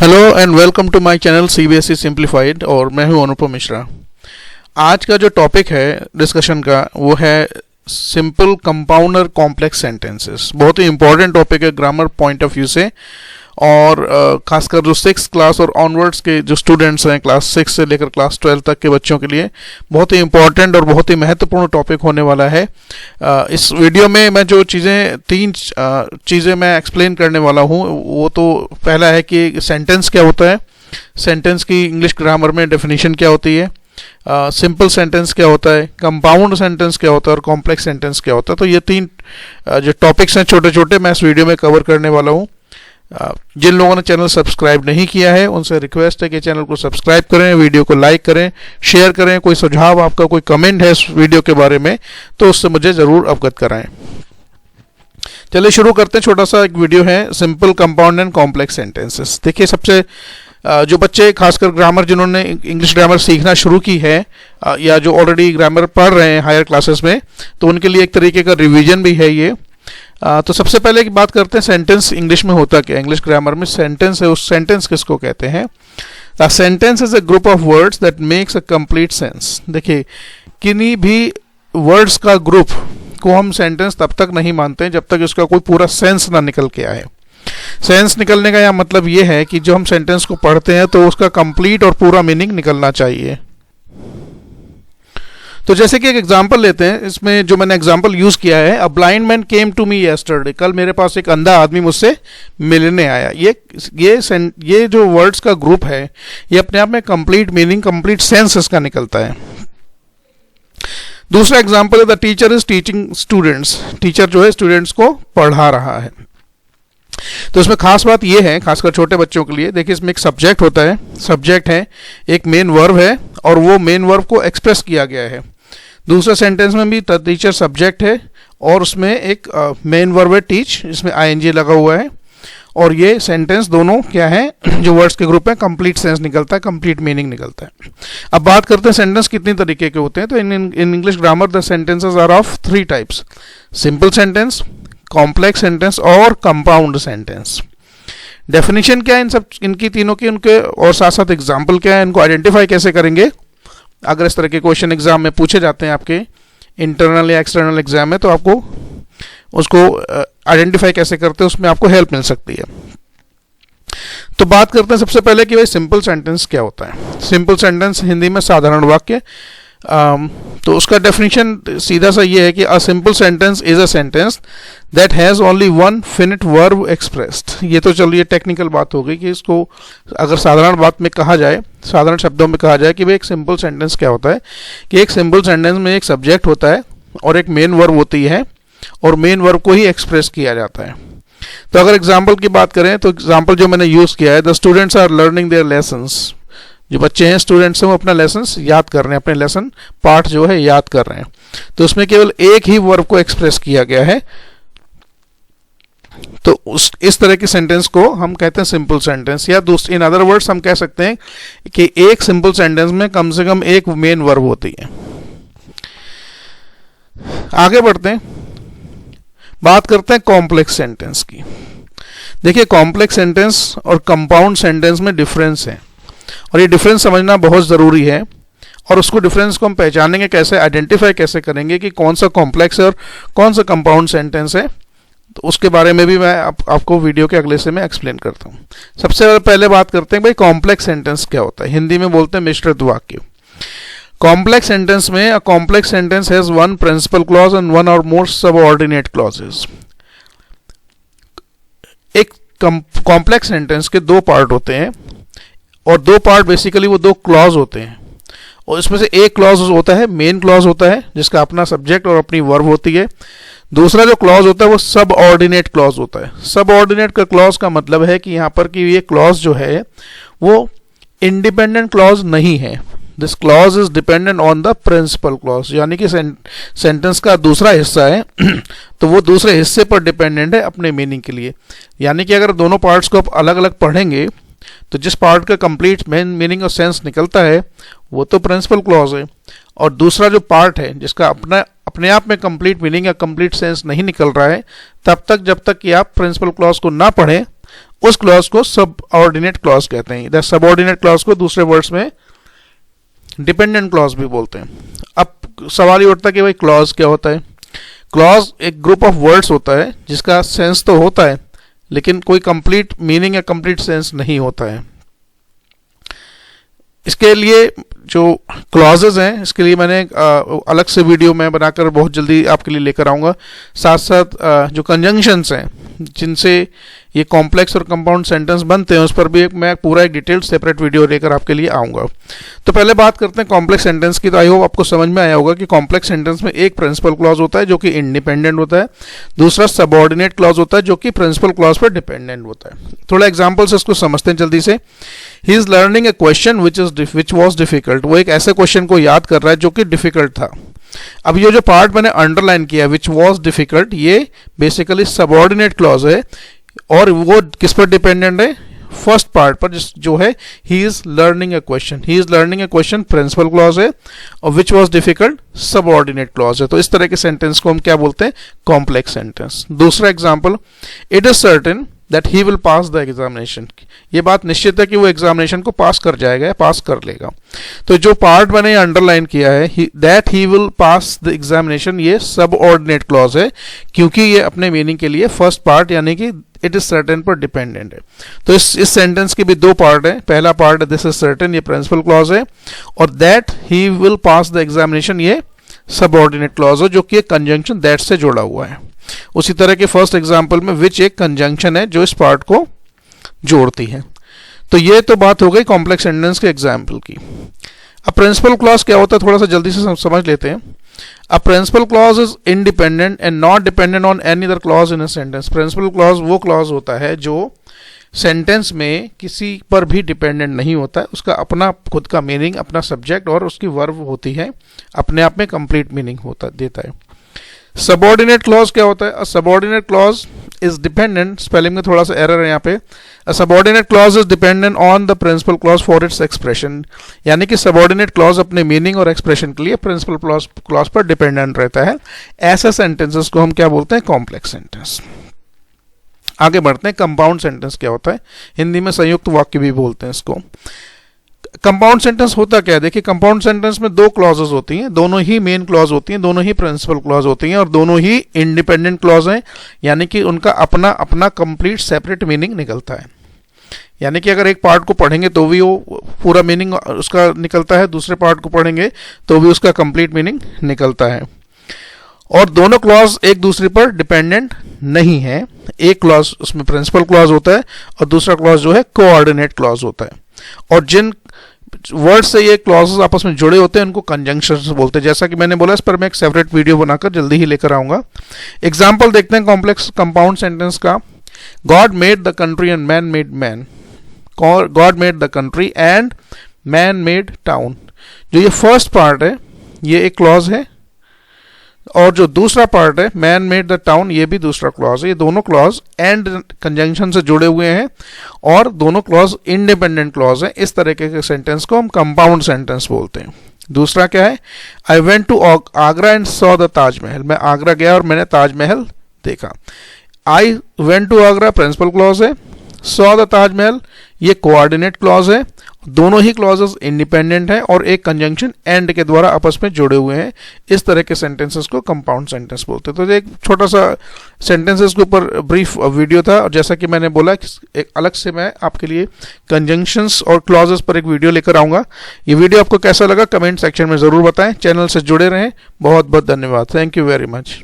Hello and welcome to my channel CBSE simplified और मैं हूं अनुपम मिश्रा। आज का जो टॉपिक है डिस्कशन का वो है सिंपल कंपाउंड और कॉम्प्लेक्स सेंटेंसेस। बहुत ही इंपॉर्टेंट टॉपिक है ग्रामर पॉइंट ऑफ व्यू से, और खासकर जो 6th क्लास और ऑनवर्ड्स के जो स्टूडेंट्स हैं क्लास 6 से लेकर क्लास 12 तक के बच्चों के लिए बहुत ही इंपॉर्टेंट और बहुत ही महत्वपूर्ण टॉपिक होने वाला है। इस वीडियो में मैं जो तीन चीज़ें मैं एक्सप्लेन करने वाला हूँ, वो तो पहला है कि सेंटेंस क्या होता है, सेंटेंस की इंग्लिश ग्रामर में डेफिनेशन क्या होती है, सिंपल सेंटेंस क्या होता है, कंपाउंड सेंटेंस क्या होता है और कॉम्प्लेक्स सेंटेंस क्या होता है। तो ये तीन जो टॉपिक्स हैं छोटे छोटे मैं इस वीडियो में कवर करने वाला हूँ। जिन लोगों ने चैनल सब्सक्राइब नहीं किया है उनसे रिक्वेस्ट है कि चैनल को सब्सक्राइब करें, वीडियो को लाइक करें, शेयर करें। कोई सुझाव आपका, कोई कमेंट है इस वीडियो के बारे में तो उससे मुझे ज़रूर अवगत कराएं। चलिए शुरू करते हैं। छोटा सा एक वीडियो है, simple compound and complex sentences. देखिए, सबसे जो बच्चे खासकर ग्रामर जिन्होंने इंग्लिश ग्रामर सीखना शुरू की है या जो ऑलरेडी ग्रामर पढ़ रहे हैं हायर क्लासेस में, तो उनके लिए एक तरीके का रिवीजन भी है ये। तो सबसे पहले की बात करते हैं सेंटेंस इंग्लिश में होता क्या। इंग्लिश ग्रामर में सेंटेंस है, उस सेंटेंस किसको कहते हैं? The sentence is a group of words that makes a complete sense. देखिए, किन्हीं भी वर्ड्स का ग्रुप को हम सेंटेंस तब तक नहीं मानते जब तक उसका कोई पूरा सेंस ना निकल के आए। सेंस निकलने का यह मतलब ये है कि जो हम सेंटेंस को पढ़ते हैं तो उसका कंप्लीट और पूरा मीनिंग निकलना चाहिए। तो जैसे कि एक एग्जांपल लेते हैं, इसमें जो मैंने एग्जांपल यूज किया है, a blind man came to me yesterday. कल मेरे पास एक अंधा आदमी मुझसे मिलने आया। ये जो वर्ड्स का ग्रुप है ये अपने आप में कंप्लीट मीनिंग, कंप्लीट सेंस इसका निकलता है। दूसरा एग्जांपल है the teacher is teaching students. Teacher जो है स्टूडेंट्स को पढ़ा रहा है। तो इसमें खास बात यह है, खासकर छोटे बच्चों के लिए, देखिए इसमें एक सब्जेक्ट होता है, सब्जेक्ट है, एक मेन वर्ब है और वो मेन वर्ब को एक्सप्रेस किया गया है। दूसरे सेंटेंस में भी टीचर सब्जेक्ट है और उसमें एक मेन वर्ब है टीच, इसमें आईएनजी लगा हुआ है, और ये सेंटेंस दोनों क्या है, जो वर्ड्स के ग्रुप है, कंप्लीट सेंस निकलता है, कंप्लीट मीनिंग निकलता है। अब बात करते हैं सेंटेंस कितनी तरीके के होते हैं। तो in English grammar the sentences are of 3 types: simple sentence, complex sentence और कंपाउंड सेंटेंस। डेफिनेशन क्या है इनकी तीनों की, उनके और साथ साथ एग्जाम्पल क्या है, इनको आइडेंटिफाई कैसे करेंगे। अगर इस तरह के क्वेश्चन एग्जाम में पूछे जाते हैं आपके इंटरनल या एक्सटर्नल एग्जाम में, तो आपको उसको आइडेंटिफाई कैसे करते हैं उसमें आपको हेल्प मिल सकती है। तो बात करते हैं सबसे पहले कि भाई सिंपल सेंटेंस क्या होता है। सिंपल सेंटेंस हिंदी में साधारण वाक्य। तो उसका डेफिनेशन सीधा सा ये है कि a simple sentence is a sentence that has only one finite verb expressed. ये तो चलिए टेक्निकल बात हो गई कि इसको अगर साधारण बात में कहा जाए, साधारण शब्दों में कहा जाए कि भाई एक सिंपल सेंटेंस क्या होता है, कि एक सिंपल सेंटेंस में एक सब्जेक्ट होता है और एक मेन वर्ब होती है और मेन वर्ब को ही एक्सप्रेस किया जाता है। तो अगर एग्जाम्पल की बात करें तो एग्जाम्पल जो मैंने यूज किया है, the students are learning their lessons. जो बच्चे हैं, स्टूडेंट्स हैं, वो अपना लेसन्स याद कर रहे हैं, अपने लेसन पाठ जो है याद कर रहे हैं। तो उसमें केवल एक ही वर्ब को एक्सप्रेस किया गया है। तो इस तरह के सेंटेंस को हम कहते हैं सिंपल सेंटेंस, या इन अदर वर्ड्स हम कह सकते हैं कि एक सिंपल सेंटेंस में कम से कम एक मेन वर्ब होती है। आगे बढ़ते हैं, बात करते हैं कॉम्प्लेक्स सेंटेंस की। देखिए, कॉम्प्लेक्स सेंटेंस और कंपाउंड सेंटेंस में डिफरेंस है और ये डिफरेंस समझना बहुत ज़रूरी है। और उसको डिफरेंस को हम पहचानेंगे कैसे, आइडेंटिफाई कैसे करेंगे कि कौन सा कॉम्प्लेक्स है और कौन सा कंपाउंड सेंटेंस है, तो उसके बारे में भी मैं आपको वीडियो के अगले से मैं एक्सप्लेन करता हूँ। सबसे पहले बात करते हैं भाई कॉम्प्लेक्स सेंटेंस क्या होता है। हिंदी में बोलते हैं मिश्रित वाक्य। कॉम्प्लेक्स सेंटेंस में a complex sentence has one principal clause and one or more subordinate clauses. एक कॉम्प्लेक्स सेंटेंस के 2 पार्ट होते हैं और 2 पार्ट बेसिकली वो 2 क्लॉज होते हैं, और इसमें से एक क्लॉज होता है मेन क्लॉज होता है जिसका अपना सब्जेक्ट और अपनी वर्ब होती है। दूसरा जो क्लॉज होता है वो सब ऑर्डिनेट क्लॉज होता है। सब ऑर्डिनेट का क्लॉज का मतलब है कि यहाँ पर कि ये क्लॉज जो है वो इंडिपेंडेंट क्लॉज नहीं है। This clause is dependent on the principal clause, यानी कि सेंटेंस का दूसरा हिस्सा है तो वो दूसरे हिस्से पर डिपेंडेंट है अपने मीनिंग के लिए। यानी कि अगर दोनों पार्ट्स को आप अलग अलग पढ़ेंगे तो जिस पार्ट का कंप्लीट मेन मीनिंग और सेंस निकलता है वो तो प्रिंसिपल क्लॉज है, और दूसरा जो पार्ट है जिसका अपने आप में कंप्लीट मीनिंग या कंप्लीट सेंस नहीं निकल रहा है, तब तक जब तक कि आप प्रिंसिपल क्लॉज को ना पढ़ें उस क्लॉज को सबऑर्डिनेट क्लॉज कहते हैं। इधर सबऑर्डिनेट क्लॉज को दूसरे वर्ड्स में डिपेंडेंट क्लॉज भी बोलते हैं। अब सवाल ये उठता है कि भाई क्लॉज क्या होता है। क्लॉज एक ग्रुप ऑफ वर्ड्स होता है जिसका सेंस तो होता है लेकिन कोई कंप्लीट मीनिंग या कंप्लीट सेंस नहीं होता है। इसके लिए जो क्लॉजेज हैं इसके लिए मैंने अलग से वीडियो मैं बनाकर बहुत जल्दी आपके लिए लेकर आऊँगा। साथ साथ जो कंजंक्शंस हैं जिनसे ये कॉम्प्लेक्स और कंपाउंड सेंटेंस बनते हैं उस पर भी मैं पूरा एक डिटेल्ड सेपरेट वीडियो लेकर आपके लिए आऊँगा। तो पहले बात करते हैं कॉम्प्लेक्स सेंटेंस की। तो आई होप आपको समझ में आया होगा कि कॉम्प्लेक्स सेंटेंस में एक प्रिंसिपल क्लॉज होता है जो कि इंडिपेंडेंट होता है, दूसरा सबऑर्डिनेट क्लॉज होता है जो कि प्रिंसिपल क्लॉज पर डिपेंडेंट होता है। थोड़ा एग्जाम्पल से इसको समझते हैं जल्दी से। ही is learning a question which was difficult. वो एक ऐसे क्वेश्चन को याद कर रहा है जो कि डिफिकल्ट था। अब ये जो पार्ट मैंने अंडरलाइन किया विच वॉज डिफिकल्ट, ये बेसिकली सबऑर्डिनेट क्लॉज है और वो किस पर डिपेंडेंट है, फर्स्ट पार्ट पर जो है he is learning a question. He is learning a question principal clause है और which was difficult subordinate clause है। तो इस तरह के सेंटेंस को हम क्या बोलते हैं, कॉम्प्लेक्स सेंटेंस। दूसरा example, it is certain that he will pass the examination. ये बात निश्चित है कि वो एग्जामिनेशन को पास कर जाएगा, पास कर लेगा। तो जो पार्ट मैंने अंडरलाइन किया है that he will pass the examination, ये सबऑर्डिनेट क्लॉज है क्योंकि ये अपने मीनिंग के लिए फर्स्ट पार्ट यानी कि इट इज सर्टेन पर डिपेंडेंट है। तो इस सेंटेंस के भी दो पार्ट है। पहला पार्ट दिस इज सर्टेन, ये प्रिंसिपल क्लॉज है, और that he will pass the examination ये सबऑर्डिनेट क्लॉज है जो कि कंजंक्शन दैट से जुड़ा हुआ है। उसी तरह के फर्स्ट एग्जांपल में विच एक कंजंक्शन है जो इस पार्ट को जोड़ती है। तो ये तो बात हो गई कॉम्प्लेक्स सेंटेंस के एग्जांपल की। अब प्रिंसिपल क्लॉज क्या होता है थोड़ा सा जल्दी से समझ लेते हैं। A principal clause is independent and not dependent on any other clause in a sentence. Principal clause वो क्लॉज होता है जो सेंटेंस में किसी पर भी डिपेंडेंट नहीं होता है, उसका अपना खुद का मीनिंग, अपना सब्जेक्ट और उसकी वर्ब होती है, अपने आप में कंप्लीट मीनिंग होता देता है। सबऑर्डिनेट क्लॉज क्या होता है, subordinate clause is dependent, spelling में थोड़ा सा एरर है यहाँ पे, subordinate clause is dependent on the principal clause for its expression. यानी कि सबऑर्डिनेट क्लॉज अपने मीनिंग और एक्सप्रेशन के लिए प्रिंसिपल क्लॉज पर डिपेंडेंट रहता है। ऐसे सेंटेंसेस को हम क्या बोलते हैं, कॉम्प्लेक्स सेंटेंस। आगे बढ़ते हैं, कंपाउंड सेंटेंस क्या होता है, हिंदी में संयुक्त वाक्य भी बोलते हैं इसको। कंपाउंड सेंटेंस होता क्या है, देखिए कंपाउंड सेंटेंस में दो क्लॉजेस होती हैं, दोनों ही मेन क्लॉज होती हैं, दोनों ही प्रिंसिपल क्लॉज होती हैं और दोनों ही इंडिपेंडेंट क्लॉज हैं। यानी कि उनका अपना अपना कंप्लीट सेपरेट मीनिंग निकलता है। यानी कि अगर एक पार्ट को पढ़ेंगे तो भी वो पूरा मीनिंग उसका निकलता है, दूसरे पार्ट को पढ़ेंगे तो भी उसका कंप्लीट मीनिंग निकलता है। और दोनों क्लॉज एक दूसरे पर डिपेंडेंट नहीं है। एक क्लॉज उसमें प्रिंसिपल क्लॉज होता है और दूसरा क्लॉज जो है कोऑर्डिनेट क्लॉज होता है। और जिन वर्ड से ये क्लॉजेस आपस में जुड़े होते हैं उनको कंजंक्शंस बोलते हैं। जैसा कि मैंने बोला, इस पर मैं एक सेपरेट वीडियो बनाकर जल्दी ही लेकर आऊंगा। एग्जाम्पल देखते हैं कॉम्प्लेक्स कंपाउंड सेंटेंस का। God made the country and man made man. God made the country and man made town. जो ये फर्स्ट पार्ट है ये एक क्लॉज है और जो दूसरा पार्ट है मैन मेड द टाउन ये भी दूसरा क्लॉज है। ये दोनों क्लॉज एंड कंजंक्शन से जुड़े हुए हैं और दोनों क्लॉज इंडिपेंडेंट क्लॉज हैं। इस तरीके के सेंटेंस को हम कंपाउंड सेंटेंस बोलते हैं। दूसरा क्या है, I went to Agra and saw the Taj Mahal. मैं आगरा गया और मैंने ताजमहल देखा। I went to Agra principal clause है, सॉ द ताजमहल ये कोऑर्डिनेट क्लॉज है। दोनों ही क्लॉजेस इंडिपेंडेंट हैं और एक कंजंक्शन एंड के द्वारा आपस में जुड़े हुए हैं। इस तरह के सेंटेंसेस को कंपाउंड सेंटेंस बोलते हैं। तो एक छोटा सा सेंटेंसेस के ऊपर ब्रीफ वीडियो था और जैसा कि मैंने बोला एक अलग से मैं आपके लिए कंजंक्शंस और क्लॉजेस पर एक वीडियो लेकर आऊँगा। ये वीडियो आपको कैसा लगा कमेंट सेक्शन में ज़रूर बताएं। चैनल से जुड़े रहें। बहुत बहुत धन्यवाद। Thank you very much.